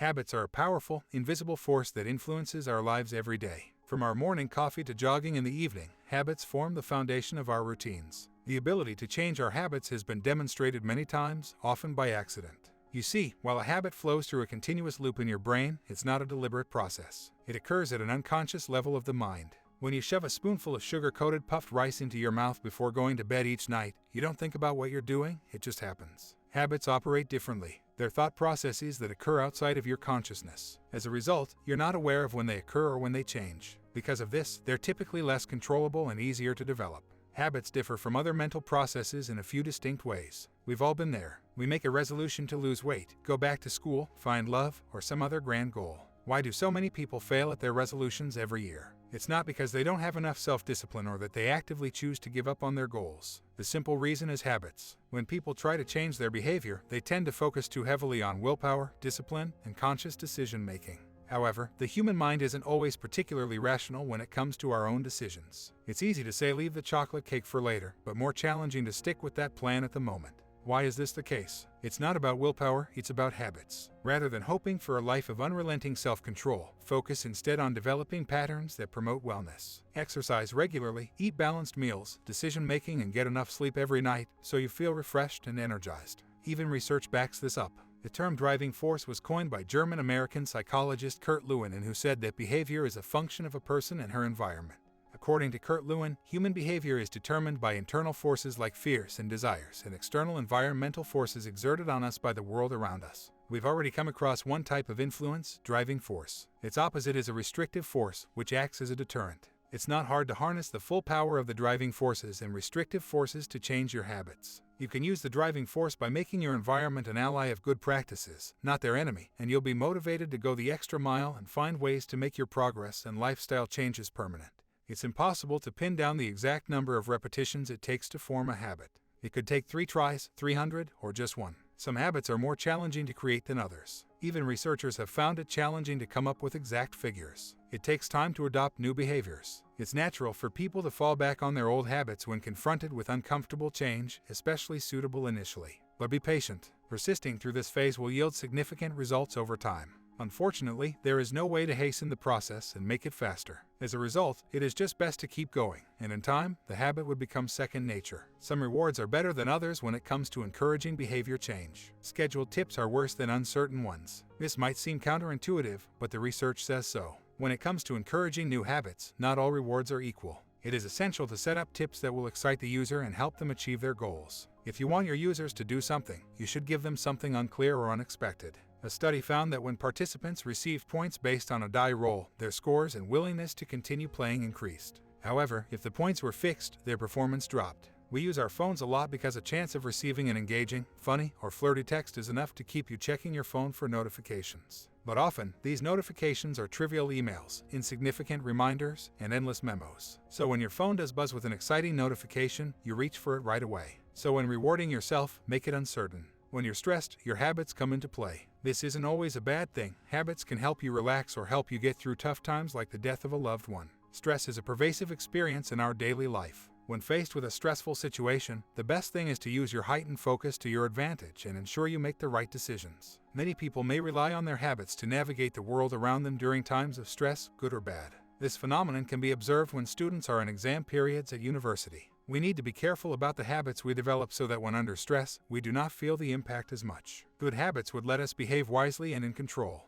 Habits are a powerful, invisible force that influences our lives every day. From our morning coffee to jogging in the evening, habits form the foundation of our routines. The ability to change our habits has been demonstrated many times, often by accident. You see, while a habit flows through a continuous loop in your brain, it's not a deliberate process. It occurs at an unconscious level of the mind. When you shove a spoonful of sugar-coated puffed rice into your mouth before going to bed each night, you don't think about what you're doing, it just happens. Habits operate differently. They're thought processes that occur outside of your consciousness. As a result, you're not aware of when they occur or when they change. Because of this, they're typically less controllable and easier to develop. Habits differ from other mental processes in a few distinct ways. We've all been there. We make a resolution to lose weight, go back to school, find love, or some other grand goal. Why do so many people fail at their resolutions every year? It's not because they don't have enough self-discipline or that they actively choose to give up on their goals. The simple reason is habits. When people try to change their behavior, they tend to focus too heavily on willpower, discipline, and conscious decision-making. However, the human mind isn't always particularly rational when it comes to our own decisions. It's easy to say leave the chocolate cake for later, but more challenging to stick with that plan at the moment. Why is this the case? It's not about willpower, it's about habits. Rather than hoping for a life of unrelenting self-control, focus instead on developing patterns that promote wellness. Exercise regularly, eat balanced meals, decision-making, and get enough sleep every night so you feel refreshed and energized. Even research backs this up. The term driving force was coined by German-American psychologist Kurt Lewin, who said that behavior is a function of a person and her environment. According to Kurt Lewin, human behavior is determined by internal forces like fears and desires and external environmental forces exerted on us by the world around us. We've already come across one type of influence, driving force. Its opposite is a restrictive force, which acts as a deterrent. It's not hard to harness the full power of the driving forces and restrictive forces to change your habits. You can use the driving force by making your environment an ally of good practices, not their enemy, and you'll be motivated to go the extra mile and find ways to make your progress and lifestyle changes permanent. It's impossible to pin down the exact number of repetitions it takes to form a habit. It could take 3 tries, 300, or just one. Some habits are more challenging to create than others. Even researchers have found it challenging to come up with exact figures. It takes time to adopt new behaviors. It's natural for people to fall back on their old habits when confronted with uncomfortable change, especially suitable initially. But be patient. Persisting through this phase will yield significant results over time. Unfortunately, there is no way to hasten the process and make it faster. As a result, it is just best to keep going, and in time, the habit would become second nature. Some rewards are better than others when it comes to encouraging behavior change. Scheduled tips are worse than uncertain ones. This might seem counterintuitive, but the research says so. When it comes to encouraging new habits, not all rewards are equal. It is essential to set up tips that will excite the user and help them achieve their goals. If you want your users to do something, you should give them something unclear or unexpected. A study found that when participants received points based on a die roll, their scores and willingness to continue playing increased. However, if the points were fixed, their performance dropped. We use our phones a lot because a chance of receiving an engaging, funny, or flirty text is enough to keep you checking your phone for notifications. But often, these notifications are trivial emails, insignificant reminders, and endless memos. So when your phone does buzz with an exciting notification, you reach for it right away. So when rewarding yourself, make it uncertain. When you're stressed, your habits come into play. This isn't always a bad thing. Habits can help you relax or help you get through tough times like the death of a loved one. Stress is a pervasive experience in our daily life. When faced with a stressful situation, the best thing is to use your heightened focus to your advantage and ensure you make the right decisions. Many people may rely on their habits to navigate the world around them during times of stress, good or bad. This phenomenon can be observed when students are in exam periods at university. We need to be careful about the habits we develop so that when under stress, we do not feel the impact as much. Good habits would let us behave wisely and in control.